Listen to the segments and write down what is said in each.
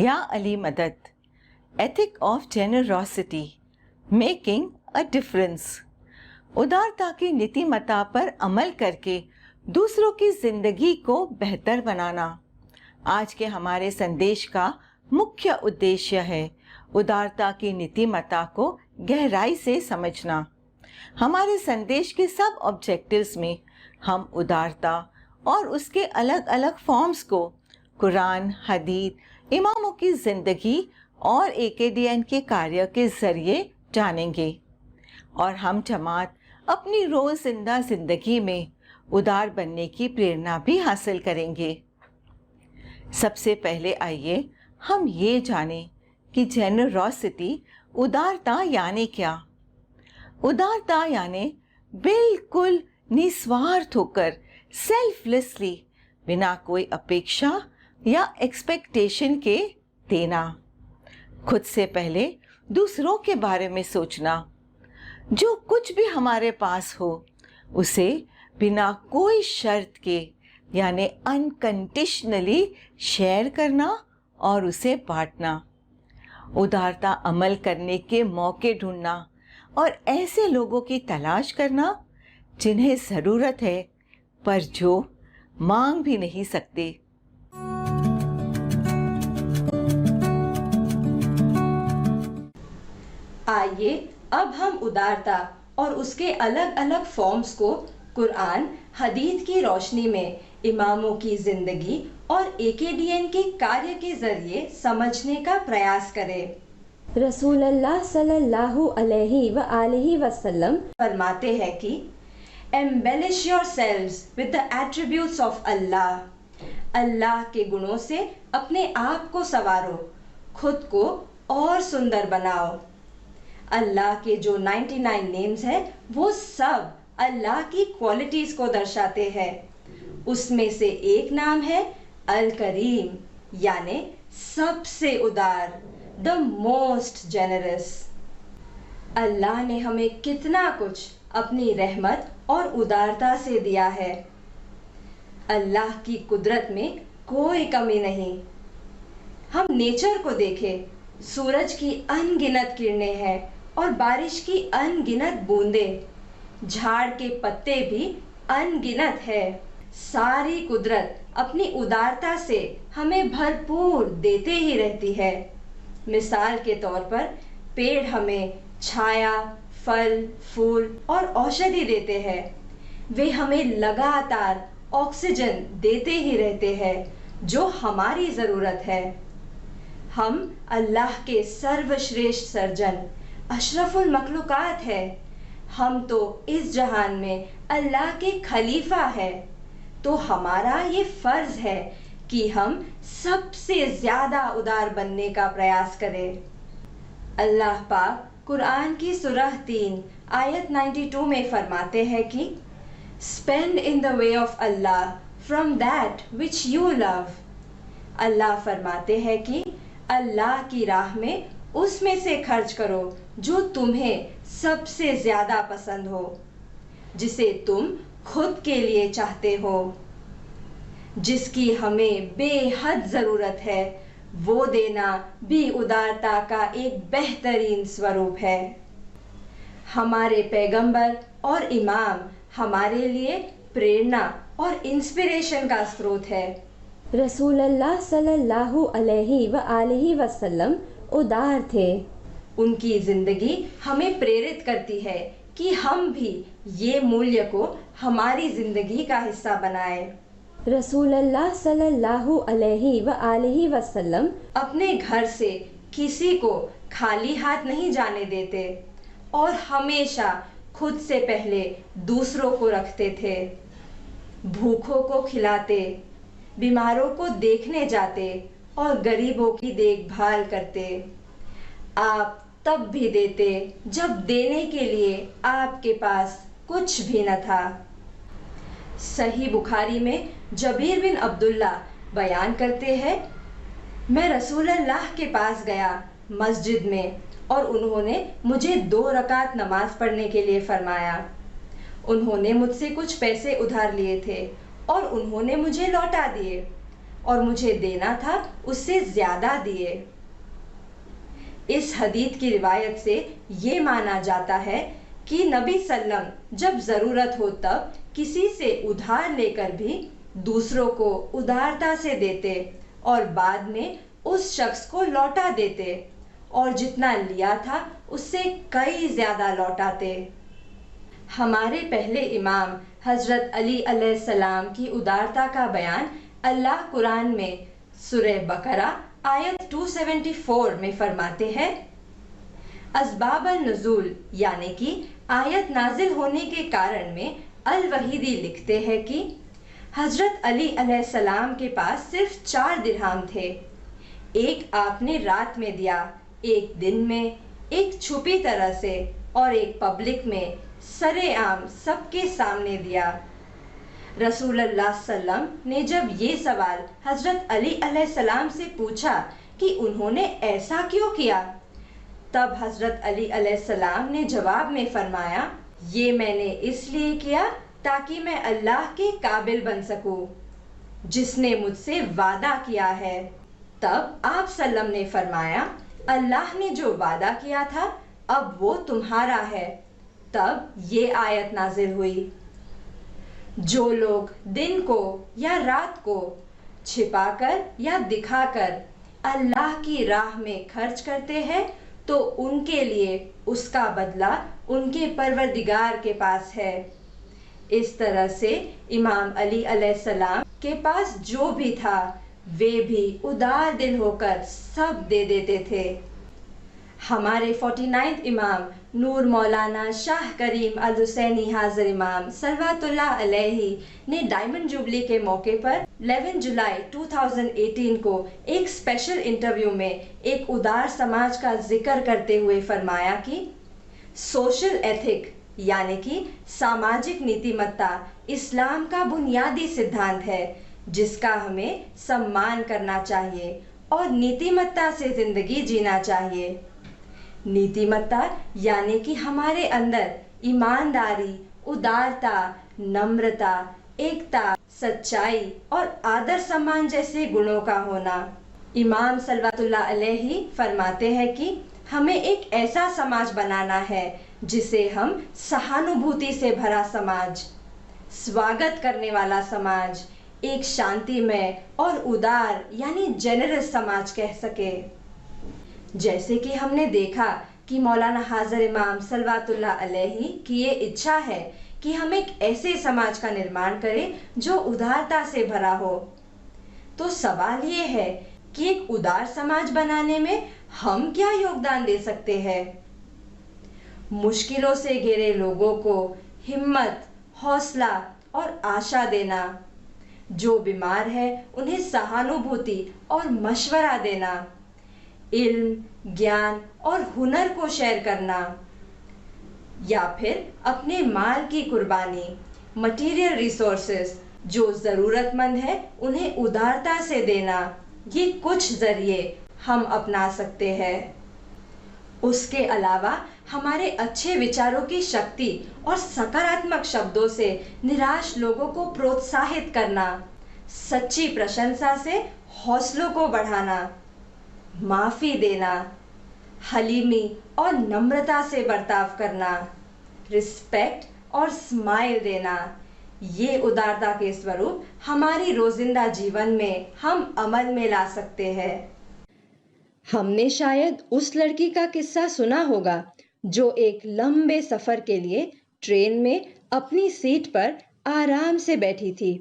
या अली मदद, ethic of generosity, making a difference. उदारता की नीतिमत्ता पर अमल करके दूसरों की जिंदगी को बेहतर बनाना आज के हमारे संदेश का मुख्य उद्देश्य है। उदारता की नीतिमत्ता को गहराई से समझना। हमारे संदेश के सब ऑब्जेक्टिव्स में हम उदारता और उसके अलग अलग फॉर्म्स को कुरान, हदीस, इमामों की जिंदगी और AKDN के कार्य के जरिए जानेंगे और हम जमात अपनी रोज़िंदा जिंदगी में उदार बनने की प्रेरणा भी हासिल करेंगे। सबसे पहले आइए हम ये जानें कि जेनरोसिटी, उदारता यानी क्या। उदारता यानी बिल्कुल निस्वार्थ होकर, सेल्फलेसली, बिना कोई अपेक्षा या एक्सपेक्टेशन के देना। खुद से पहले दूसरों के बारे में सोचना। जो कुछ भी हमारे पास हो उसे बिना कोई शर्त के यानी अनकंडीशनली शेयर करना और उसे बांटना। उदारता अमल करने के मौके ढूंढना और ऐसे लोगों की तलाश करना जिन्हें ज़रूरत है पर जो मांग भी नहीं सकते। आइए अब हम उदारता और उसके अलग अलग फॉर्म्स को कुरान, हदीस की रोशनी में इमामों की जिंदगी और AKDN के कार्य के जरिए समझने का प्रयास करें। रसूलुल्लाह सल्लल्लाहु अलैहि वसल्लम फरमाते हैं कि embellish yourselves with the attributes of Allah. अल्लाह के गुणों से अपने आप को संवारो, खुद को और सुंदर बनाओ। अल्लाह के जो 99 नेम्स हैं वो सब अल्लाह की क्वालिटीज को दर्शाते हैं। उसमें से एक नाम है अल करीम यानी सबसे उदार, द मोस्ट जेनरस। अल्लाह ने हमें कितना कुछ अपनी रहमत और उदारता से दिया है। अल्लाह की कुदरत में कोई कमी नहीं। हम नेचर को देखें, सूरज की अनगिनत किरणें हैं और बारिश की अनगिनत बूंदें। झाड़ के पत्ते भी अनगिनत है। सारी कुदरत अपनी उदारता से हमें भरपूर देते ही रहती है। मिसाल के तौर पर पेड़ हमें छाया, फल, फूल और औषधि देते हैं। वे हमें लगातार ऑक्सीजन देते ही रहते हैं जो हमारी ज़रूरत है। हम अल्लाह के सर्वश्रेष्ठ सर्जन, अशरफुल मखलूकात है। हम तो इस जहान में अल्लाह के खलीफा है, तो हमारा ये फर्ज है कि हम सबसे ज्यादा उदार बनने का प्रयास करें। अल्लाह पाक कुरान की सूरह 3 आयत 92 में फरमाते हैं कि spend in the way of Allah from that which you love. अल्लाह फरमाते हैं कि अल्लाह की राह में उसमें से खर्च करो जो तुम्हें सबसे ज्यादा पसंद हो, जिसे तुम खुद के लिए चाहते हो। जिसकी हमें बेहद जरूरत है वो देना भी उदारता का एक बेहतरीन स्वरूप है। हमारे पैगंबर और इमाम हमारे लिए प्रेरणा और इंस्पिरेशन का स्रोत है। रसूलुल्लाह सल्लल्लाहु अलैहि वसल्लम उदार थे। उनकी जिंदगी हमें प्रेरित करती है कि हम भी ये मूल्य को हमारी जिंदगी का हिस्सा बनाएं। रसूलुल्लाह सल्लल्लाहु अलैहि वसल्लम अपने घर से किसी को खाली हाथ नहीं जाने देते और हमेशा खुद से पहले दूसरों को रखते थे। भूखों को खिलाते, बीमारों को देखने जाते और गरीबों की देखभाल करते। आप तब भी देते जब देने के लिए आपके पास कुछ भी न था। सही बुखारी में जबीर बिन अब्दुल्ला बयान करते हैं, मैं रसूलुल्लाह के पास गया मस्जिद में और उन्होंने मुझे 2 रकात नमाज पढ़ने के लिए फरमाया। उन्होंने मुझसे कुछ पैसे उधार लिए थे और उन्होंने मुझे लौटा दिए। और मुझे देना था उससे ज्यादा दिए। इस हदीस की रिवायत से ये माना जाता है कि नबी सल्लम जब जरूरत हो तब किसी से उधार लेकर भी दूसरों को उदारता से देते और बाद में उस शख्स को लौटा देते और जितना लिया था उससे कई ज्यादा लौटाते। हमारे पहले इमाम हजरत अली अलैहिस्सलाम की उदारता का बयान अल्लाह कुरान में सूरह बकरा आयत 274 में फरमाते हैं। असबाब नुज़ूल यानी कि आयत नाजिल होने के कारण में अल वहीदी लिखते हैं कि हजरत अली अलैहिस्सलाम के पास सिर्फ 4 दिरहम थे। एक आपने रात में दिया, एक दिन में, एक छुपी तरह से और एक पब्लिक में सरेआम सबके सामने दिया। रसूलुल्लाह सल्लम ने जब ये सवाल हजरत अली अलैहिस्सलाम से पूछा कि उन्होंने ऐसा क्यों किया, तब हजरत अली अलैहिस्सलाम ने जवाब में फरमाया, ये मैंने इसलिए किया ताकि मैं अल्लाह के काबिल बन सकूं, जिसने मुझसे वादा किया है। तब आप सल्लम ने फरमाया, अल्लाह ने जो वादा किया था अब वो तुम्हारा है। तब ये आयत नाजिल हुई, जो लोग दिन को या रात को छिपाकर या दिखाकर अल्लाह की राह में खर्च करते हैं तो उनके लिए उसका बदला उनके परवरदिगार के पास है। इस तरह से इमाम अली अलैहिस्सलाम के पास जो भी था वे भी उदार दिल होकर सब दे देते थे। हमारे 49th इमाम नूर मौलाना शाह करीम अल हुसैनी हाजिर इमाम सलवातुल्लाह अलैहि ने डायमंड जुबली के मौके पर 11 जुलाई 2018 को एक स्पेशल इंटरव्यू में एक उदार समाज का जिक्र करते हुए फरमाया कि सोशल एथिक यानी कि सामाजिक नीतिमत्ता इस्लाम का बुनियादी सिद्धांत है जिसका हमें सम्मान करना चाहिए और नीतिमत्ता से जिंदगी जीना चाहिए। नीतिमत्ता यानी कि हमारे अंदर ईमानदारी, उदारता, नम्रता, एकता, सच्चाई और आदर सम्मान जैसे गुणों का होना। इमाम सल्लल्लाहु अलैहि फरमाते हैं कि हमें एक ऐसा समाज बनाना है जिसे हम सहानुभूति से भरा समाज, स्वागत करने वाला समाज, एक शांतिमय और उदार यानी जेनरस समाज कह सके। जैसे कि हमने देखा कि मौलाना हाजिर इमाम सल्लल्लाहु अलैहि की ये इच्छा है कि हम एक ऐसे समाज का निर्माण करें जो उदारता से भरा हो। तो सवाल ये है कि एक उदार समाज बनाने में हम क्या योगदान दे सकते हैं? मुश्किलों से घिरे लोगों को हिम्मत, हौसला और आशा देना, जो बीमार है उन्हें सहानुभूति और मशवरा देना, इल्म, ज्ञान और हुनर को शेयर करना, या फिर अपने माल की कुर्बानी, मटेरियल रिसोर्सेज जो जरूरतमंद है उन्हें उदारता से देना, ये कुछ जरिए हम अपना सकते हैं। उसके अलावा हमारे अच्छे विचारों की शक्ति और सकारात्मक शब्दों से निराश लोगों को प्रोत्साहित करना, सच्ची प्रशंसा से हौसलों को बढ़ाना, माफी देना, हलीमी और नम्रता से बर्ताव करना, रिस्पेक्ट और स्माइल देना, ये उदारता के स्वरूप हमारी रोजिंदा जीवन में हम अमल में ला सकते हैं। हमने शायद उस लड़की का किस्सा सुना होगा जो एक लंबे सफर के लिए ट्रेन में अपनी सीट पर आराम से बैठी थी।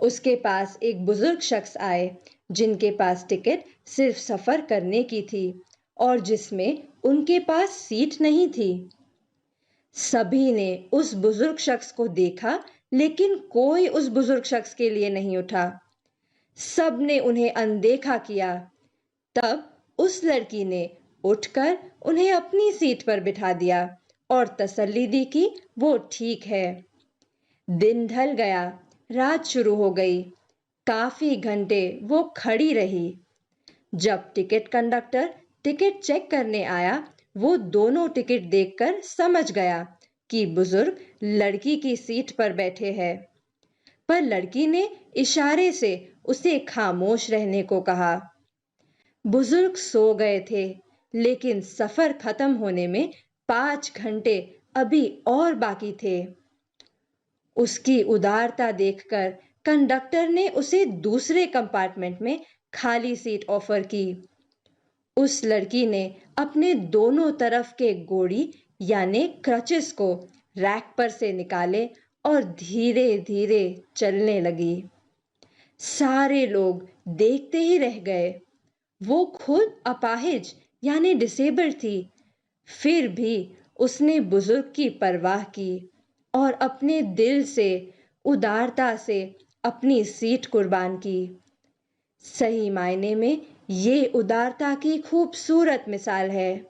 उसके पास एक बुजुर्ग शख्स आए जिनके पास टिकट सिर्फ सफर करने की थी और जिसमें उनके पास सीट नहीं थी। सभी ने उस बुजुर्ग शख्स को देखा लेकिन कोई उस बुजुर्ग शख्स के लिए नहीं उठा। सब ने उन्हें अनदेखा किया। तब उस लड़की ने उठकर उन्हें अपनी सीट पर बिठा दिया और तसल्ली दी कि वो ठीक है। दिन ढल गया, रात शुरू हो गई। काफी घंटे वो खड़ी रही। जब टिकट कंडक्टर टिकट चेक करने आया, वो दोनों टिकट देखकर समझ गया कि बुजुर्ग लड़की की सीट पर बैठे हैं। पर लड़की ने इशारे से उसे खामोश रहने को कहा। बुजुर्ग सो गए थे, लेकिन सफर खत्म होने में 5 घंटे अभी और बाकी थे। उसकी उदारता देखकर कंडक्टर ने उसे दूसरे कंपार्टमेंट में खाली सीट ऑफर की। उस लड़की ने अपने दोनों तरफ के गोड़ी यानी क्रचेस को रैक पर से निकाले और धीरे धीरे चलने लगी। सारे लोग देखते ही रह गए। वो खुद अपाहिज यानी डिसेबल्ड थी, फिर भी उसने बुजुर्ग की परवाह की और अपने दिल से उदारता से अपनी सीट कुर्बान की। सही मायने में ये उदारता की खूबसूरत मिसाल है।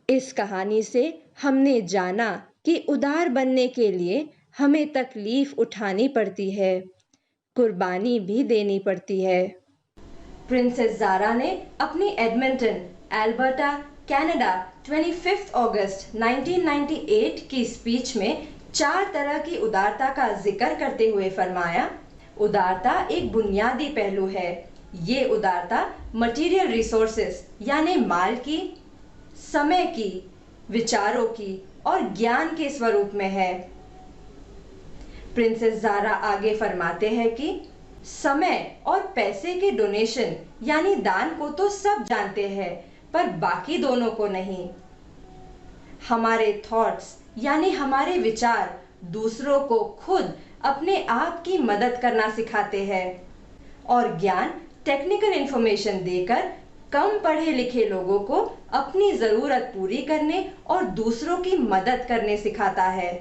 इस कहानी से हमने जाना कि उदार बनने के लिए हमें तकलीफ उठानी पड़ती है, कुर्बानी भी देनी पड़ती है। प्रिंसेस ज़ारा ने अपनी एडमिंटन, एल्बर्टा, कनाडा 25 अगस्त 1998 की स्पीच में 4 तरह की उदारता का जिक्र करते हुए फरमाया, उदारता एक बुनियादी पहलू है। ये उदारता मटेरियल रिसोर्सेस यानी माल की, समय की, विचारों की और ज्ञान के स्वरूप में है। प्रिंसेस ज़ारा आगे फरमाते हैं कि समय और पैसे के डोनेशन यानी दान को तो सब जानते हैं, पर बाकी दोनों को नहीं। हमारे थॉट्स यानी हमारे विचार दूसरों को खुद अपने आप की मदद करना सिखाते हैं और ज्ञान टेक्निकल इंफॉर्मेशन देकर कम पढ़े लिखे लोगों को अपनी जरूरत पूरी करने और दूसरों की मदद करने सिखाता है।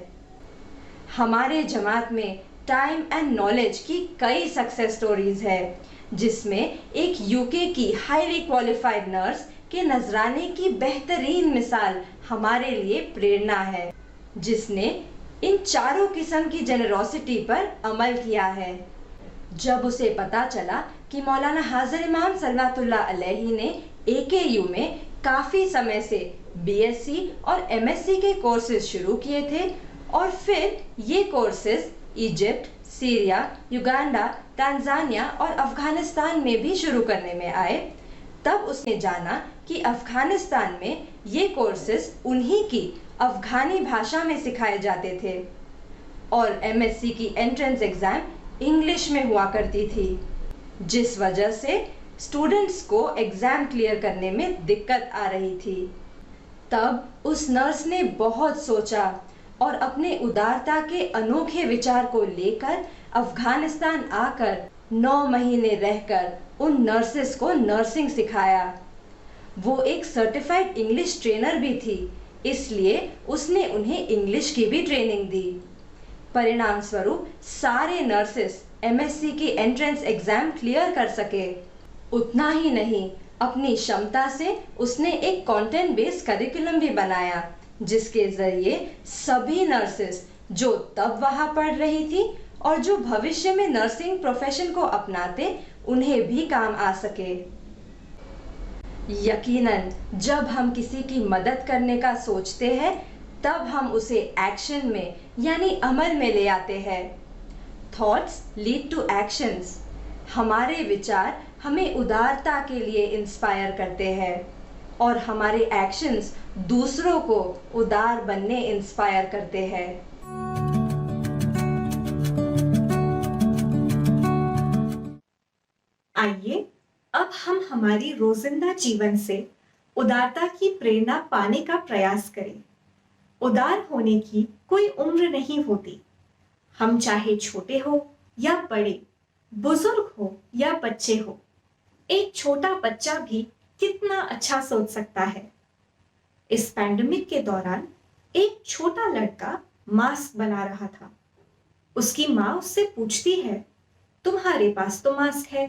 हमारे जमात में टाइम एंड नॉलेज की कई सक्सेस स्टोरीज है, जिसमें एक यूके की हाईली क्वालिफाइड नर्स के नजराने की बेहतरीन मिसाल हमारे लिए प्रेरणा है, जिसने इन चारों किस्म की जेनरोसिटी पर अमल किया है। जब उसे पता चला कि मौलाना हाजिर इमाम सल्लल्लाहु अलैहि ने AKU में काफी समय से BSc और MSc के कोर्सेज शुरू किए थे और फिर ये courses Egypt, Syria, Uganda, Tanzania और अफगानिस्तान में भी शुरू करने में आए, तब उसने जाना कि अफगानिस्तान में ये कोर्सेज उन्हीं की अफगानी भाषा में सिखाए जाते थे और MSc की एंट्रेंस एग्जाम इंग्लिश में हुआ करती थी, जिस वजह से स्टूडेंट्स को एग्जाम क्लियर करने में दिक्कत आ रही थी। तब उस नर्स ने बहुत सोचा और अपने उदारता के अनोखे विचार को लेकर अफगानिस्तान आकर 9 महीने रहकर उन नर्सेस को नर्सिंग सिखाया। वो एक सर्टिफाइड इंग्लिश ट्रेनर भी थी, इसलिए उसने उन्हें इंग्लिश की भी ट्रेनिंग दी। परिणाम स्वरूप सारे नर्सेस MSc की एंट्रेंस एग्जाम क्लियर कर सके। उतना ही नहीं, अपनी क्षमता से उसने एक कंटेंट बेस्ड करिकुलम भी बनाया, जिसके जरिए सभी नर्सेस जो तब वहां पढ़ रही थी और जो भविष्य में नर्सिंग प्रोफेशन को अपनाते, उन्हें भी काम आ सके। यकीनन जब हम किसी की मदद करने का सोचते हैं, तब हम उसे एक्शन में यानी अमल में ले आते हैं। Thoughts lead to actions. हमारे विचार हमें उदारता के लिए इंस्पायर करते हैं और हमारे एक्शंस दूसरों को उदार बनने इंस्पायर करते हैं। आइए अब हम हमारी रोजिंदा जीवन से उदारता की प्रेरणा पाने का प्रयास करें। उदार होने की कोई उम्र नहीं होती। हम चाहे छोटे हो या बड़े, बुजुर्ग हो या बच्चे हो, एक छोटा बच्चा भी कितना अच्छा सोच सकता है। इस पैंडेमिक के दौरान एक छोटा लड़का मास्क बना रहा था। उसकी माँ उससे पूछती है, तुम्हारे पास तो मास्क है,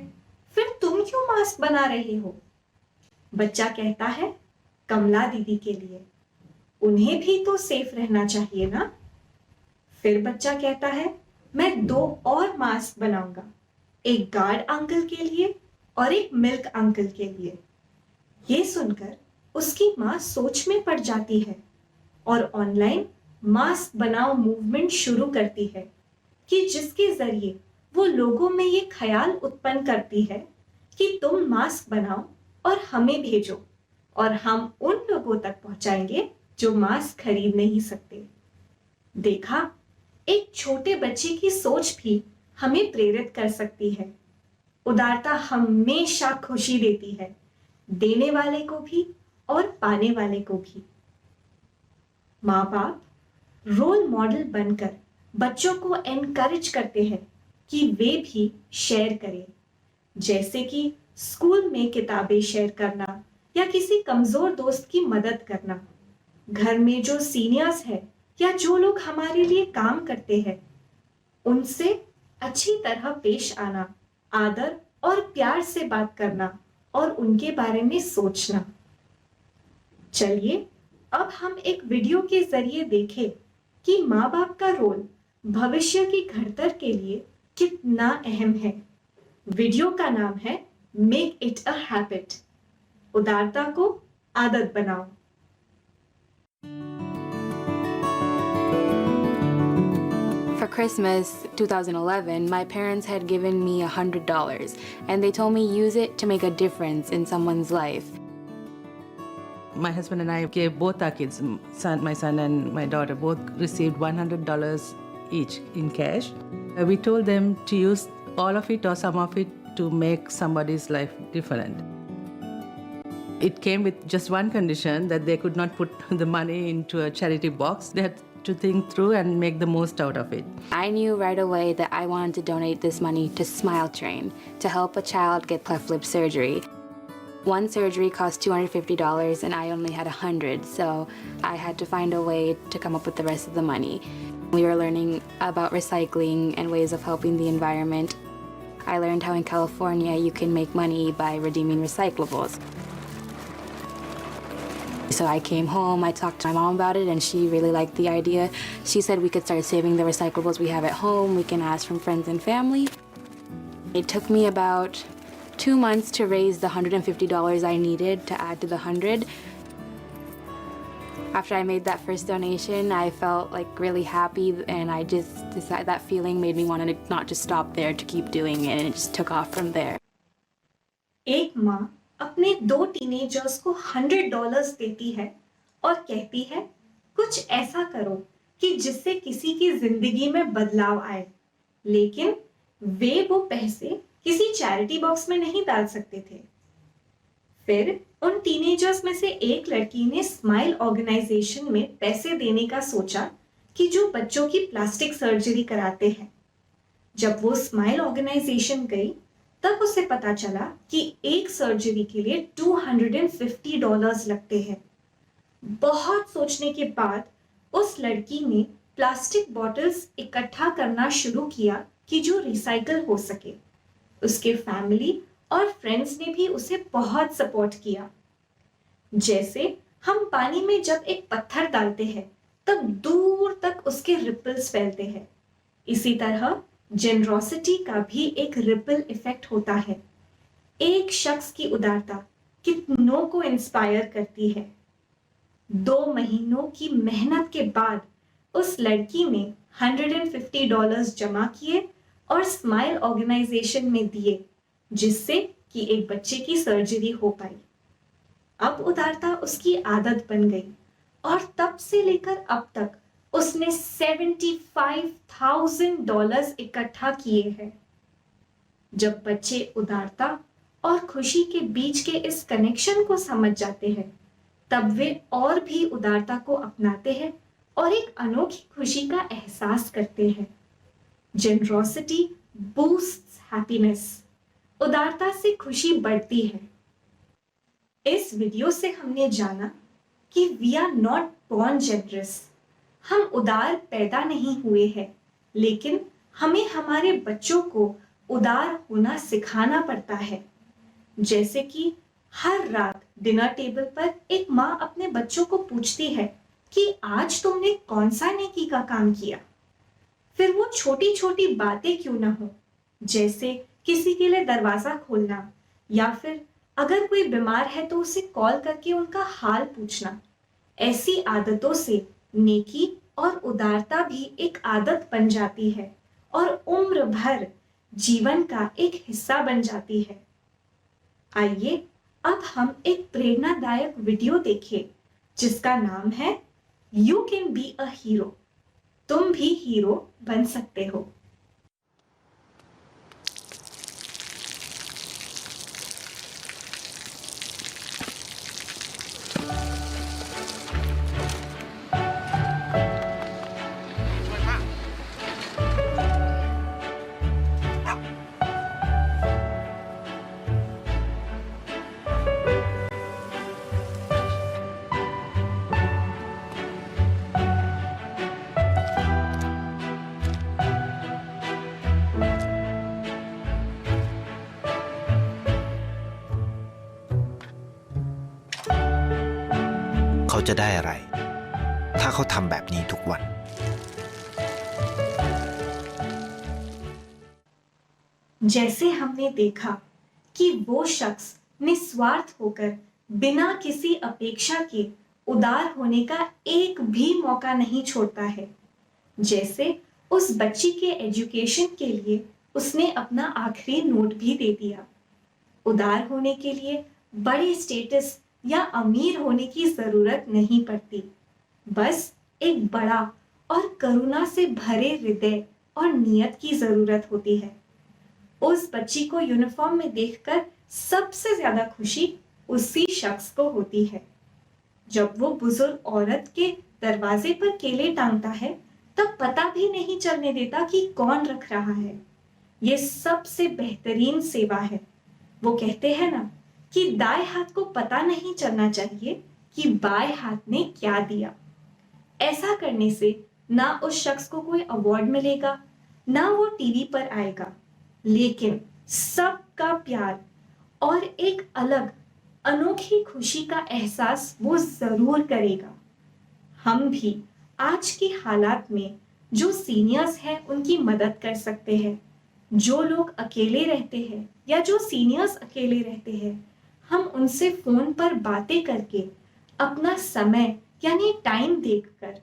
फिर तुम क्यों मास्क बना रहे हो? बच्चा कहता है, कमला दीदी के लिए, उन्हें भी तो सेफ रहना चाहिए ना। फिर बच्चा कहता है, मैं 2 और मास्क बनाऊंगा, एक गार्ड अंकल के लिए और एक मिल्क अंकल के लिए। ये सुनकर उसकी माँ सोच में पड़ जाती है और ऑनलाइन मास्क बनाओ मूवमेंट शुरू करती है कि जिसके जरिए वो लोगों में ये ख्याल उत्पन्न करती है कि तुम मास्क बनाओ और हमें भेजो और हम उन लोगों तक पहुंचाएंगे जो मास्क खरीद नहीं सकते। देखा, एक छोटे बच्चे की सोच भी हमें प्रेरित कर सकती है। उदारता हमेशा खुशी देती है, देने वाले को भी और पाने वाले को भी। माँ बाप रोल मॉडल बनकर बच्चों को एनकरेज करते हैं कि वे भी शेयर करें, जैसे कि स्कूल में किताबें शेयर करना या किसी कमजोर दोस्त की मदद करना। घर में जो सीनियर्स है या जो लोग हमारे लिए काम करते हैं, उनसे अच्छी तरह पेश आना, आदर और प्यार से बात करना और उनके बारे में सोचना। चलिए अब हम एक वीडियो के जरिए देखें कि माँ बाप का रोल भविष्य की घड़तर के लिए कितना अहम है। वीडियो का नाम है मेक इट अ हैबिट। उदारता को आदत बनाओ। For Christmas 2011, my parents had given me $100 and they told me use it to make a difference in someone's life. My husband and I gave both our kids, my son and my daughter, both received $100 each in cash. We told them to use all of it or some of it to make somebody's life different. It came with just one condition, that they could not put the money into a charity box. They had to think through and make the most out of it. I knew right away that I wanted to donate this money to Smile Train to help a child get cleft lip surgery. One surgery cost $250 and I only had $100, so I had to find a way to come up with the rest of the money. We were learning about recycling and ways of helping the environment. I learned how in California you can make money by redeeming recyclables. So I came home, I talked to my mom about it, and she really liked the idea. She said we could start saving the recyclables we have at home, we can ask from friends and family. It took me about 2 months to raise the $150 I needed to add to the 100. After I made that first donation, I felt like really happy, and I just decided that feeling made me want to not just stop there, to keep doing it, and it just took off from there. एक माँ अपने 2 teenagers को $100 देती है और कहती है कुछ ऐसा करो कि जिससे किसी की जिंदगी में बदलाव आए, लेकिन वे वो पैसे किसी चैरिटी बॉक्स में नहीं डाल सकते थे। फिर उन टीनेजर्स में से एक लड़की ने स्माइल ऑर्गेनाइजेशन में पैसे देने का सोचा कि जो बच्चों की प्लास्टिक सर्जरी कराते हैं। जब वो स्माइल ऑर्गेनाइजेशन गई, तब उसे पता चला कि एक सर्जरी के लिए $250 लगते हैं। बहुत सोचने के बाद उस लड़की ने प्लास्टिक बॉटल्स इकट्ठा करना शुरू किया कि जो रिसाइकल हो सके। उसके फैमिली और फ्रेंड्स ने भी उसे बहुत सपोर्ट किया। जैसे हम पानी में जब एक पत्थर डालते हैं, तब दूर तक उसके रिपल्स फैलते हैं। इसी तरह जेनरोसिटी का भी एक रिपल इफेक्ट होता है। एक शख्स की उदारता कितनों को इंस्पायर करती है। 2 महीनों की मेहनत के बाद उस लड़की ने $150 जमा किए और स्माइल ऑर्गेनाइजेशन में दिए, जिससे कि एक बच्चे की सर्जरी हो पाई। अब उदारता उसकी आदत बन गई और तब से लेकर अब तक उसने $75,000 इकट्ठा किए हैं। जब बच्चे उदारता और खुशी के बीच के इस कनेक्शन को समझ जाते हैं, तब वे और भी उदारता को अपनाते हैं और एक अनोखी खुशी का एहसास करते हैं। Generosity boosts happiness. उदारता से खुशी बढ़ती है। इस वीडियो से हमने जाना कि we are not born generous. हम उदार पैदा नहीं हुए हैं, लेकिन हमें हमारे बच्चों को उदार होना सिखाना पड़ता है। जैसे कि हर रात डिनर टेबल पर एक माँ अपने बच्चों को पूछती है कि आज तुमने कौन सा नेकी का काम किया। फिर वो छोटी छोटी बातें क्यों ना हो, जैसे किसी के लिए दरवाजा खोलना या फिर अगर कोई बीमार है तो उसे कॉल करके उनका हाल पूछना। ऐसी आदतों से नेकी और उदारता भी एक आदत बन जाती है और उम्र भर जीवन का एक हिस्सा बन जाती है। आइए अब हम एक प्रेरणादायक वीडियो देखें जिसका नाम है you can be a hero. तुम भी हीरो बन सकते हो।เขาจะได้อะไร ถ้าเขาทำแบบนี้ทุกวัน जैसे हमने देखा कि वो शख्स निस्वार्थ होकर बिना किसी अपेक्षा के उदार होने का एक भी मौका नहीं छोड़ता है। जैसे उस बच्ची के एजुकेशन के लिए उसने अपना आखिरी नोट भी दे दिया। उदार होने के लिए बड़े स्टेटस या अमीर होने की जरूरत नहीं पड़ती, बस एक बड़ा और करुणा से भरे हृदय और नियत की जरूरत होती है। उस बच्ची को यूनिफॉर्म में देखकर सबसे ज्यादा खुशी उसी शख्स को होती है। जब वो बुजुर्ग औरत के दरवाजे पर केले टांगता है तब पता भी नहीं चलने देता कि कौन रख रहा है। ये सबसे बेहतरीन सेवा है। वो कहते हैं ना कि दाएं हाथ को पता नहीं चलना चाहिए कि बाएं हाथ ने क्या दिया। ऐसा करने से ना उस शख्स को कोई अवार्ड मिलेगा, ना वो टीवी पर आएगा, लेकिन सबका प्यार और एक अलग अनोखी खुशी का एहसास वो जरूर करेगा। हम भी आज की हालात में जो सीनियर्स हैं उनकी मदद कर सकते हैं। जो लोग अकेले रहते हैं या जो सीनियर्स अकेले रहते हैं, हम उनसे फोन पर बातें करके अपना समय यानी टाइम देकर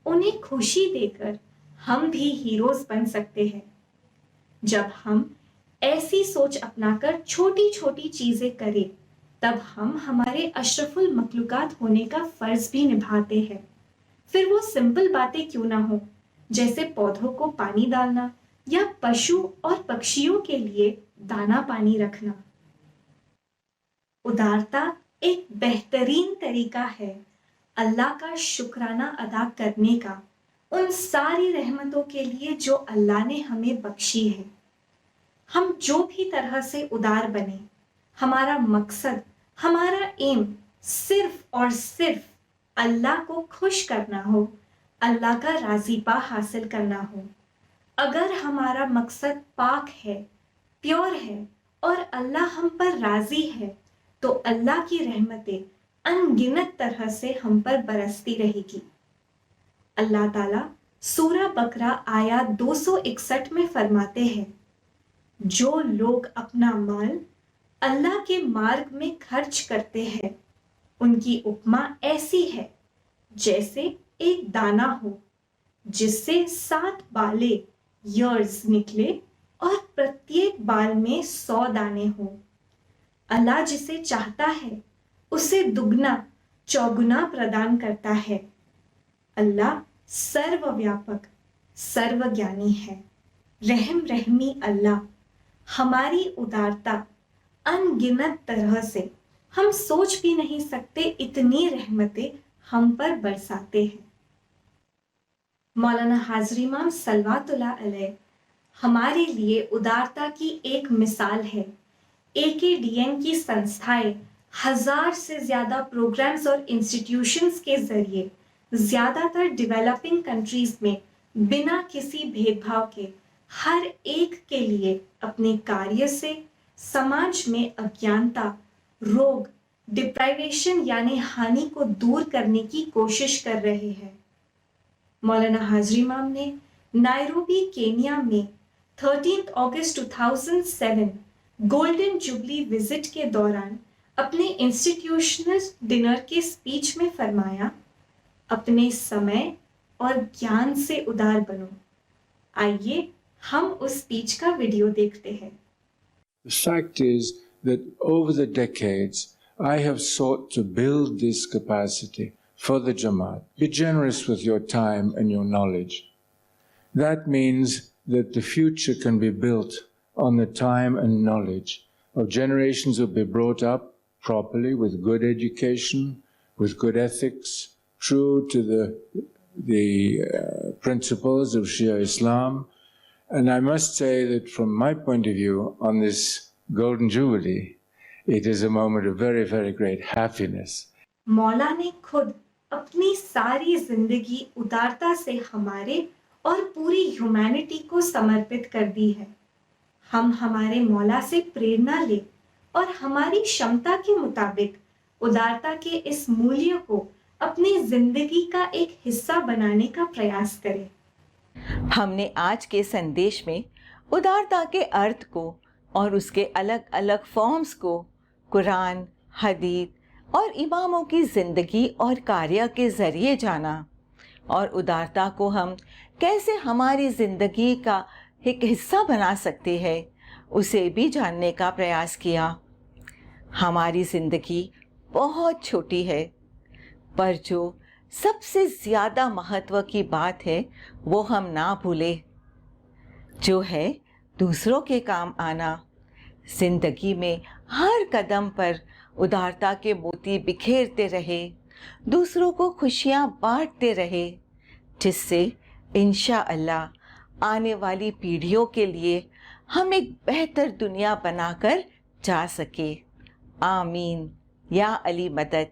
उन्हें खुशी देकर हम भी हीरोज बन सकते हैं। जब हम ऐसी सोच अपनाकर छोटी छोटी चीजें करें तब हम हमारे अशरफुल मखलूकात होने का फर्ज भी निभाते हैं। फिर वो सिंपल बातें क्यों ना हो, जैसे पौधों को पानी डालना या पशु और पक्षियों के लिए दाना पानी रखना। उदारता एक बेहतरीन तरीका है अल्लाह का शुक्राना अदा करने का उन सारी रहमतों के लिए जो अल्लाह ने हमें बख्शी है। हम जो भी तरह से उदार बने, हमारा मकसद, हमारा एम सिर्फ और सिर्फ अल्लाह को खुश करना हो, अल्लाह का राजीपा हासिल करना हो। अगर हमारा मकसद पाक है, प्योर है और अल्लाह हम पर राजी है, तो अल्लाह की रहमतें अनगिनत तरह से हम पर बरसती रहेगी। अल्लाह ताला सूरा बकरा आयत 261 में फरमाते हैं, जो लोग अपना माल अल्लाह के मार्ग में खर्च करते हैं, उनकी उपमा ऐसी है जैसे एक दाना हो जिससे 7 बाले ईयर्स निकले और प्रत्येक बाल में 100 दाने हो। अल्लाह जिसे चाहता है उसे दुगना चौगुना प्रदान करता है। अल्लाह सर्वव्यापक सर्वज्ञानी है। रहम रहमी अल्लाह हमारी उदारता अनगिनत तरह से हम सोच भी नहीं सकते इतनी रहमतें हम पर बरसाते हैं। मौलाना हाजरी इमाम सल्लल्लाहु अलैहि हमारे लिए उदारता की एक मिसाल है। AKDN की संस्थाएं 1000 से ज्यादा प्रोग्राम्स और इंस्टीट्यूशंस के जरिए ज्यादातर डेवलपिंग कंट्रीज में बिना किसी भेदभाव के हर एक के लिए अपने कार्य से समाज में अज्ञानता, रोग, डिप्राइवेशन यानी हानि को दूर करने की कोशिश कर रहे हैं। मौलाना हाजरी इमाम ने नायरोबी केनिया में 13 अगस्त 2007 गोल्डन जुबली विजिट के दौरान अपने इंस्टीट्यूशनल डिनर के स्पीच में फरमाया, अपने समय और ज्ञान से उदार बनो। आइए हम उस स्पीच का वीडियो देखते हैं। The fact is that over the decades, I have sought to build this capacity for the Jamaat. Be generous with your time and your knowledge. That means that the future can be built on the time and knowledge of generations who will be brought up properly with good education, with good ethics, true to the principles of Shia Islam. And I must say that from my point of view on this Golden Jubilee, it is a moment of very, very great happiness. मौला ने खुद अपनी सारी जिंदगी उदारता से हमारे और पूरी ह्यूमैनिटी को समर्पित कर दी है। हम हमारे मौला से प्रेरणा ले और हमारी क्षमता के मुताबिक उदारता के इस मूल्य को अपनी जिंदगी का एक हिस्सा बनाने का प्रयास करें। हमने आज के संदेश में उदारता के अर्थ को और उसके अलग अलग फॉर्म्स को कुरान, हदीस और इमामों की ज़िंदगी और कार्य के ज़रिए जाना और उदारता को हम कैसे हमारी ज़िंदगी का एक हिस्सा बना सकते हैं उसे भी जानने का प्रयास किया। हमारी ज़िंदगी बहुत छोटी है, पर जो सबसे ज़्यादा महत्व की बात है वो हम ना भूलें, जो है दूसरों के काम आना। ज़िंदगी में हर कदम पर उदारता के मोती बिखेरते रहे, दूसरों को खुशियाँ बांटते रहे, जिससे इंशाअल्लाह आने वाली पीढ़ियों के लिए हम एक बेहतर दुनिया बनाकर जा सके। आमीन या अली मदद।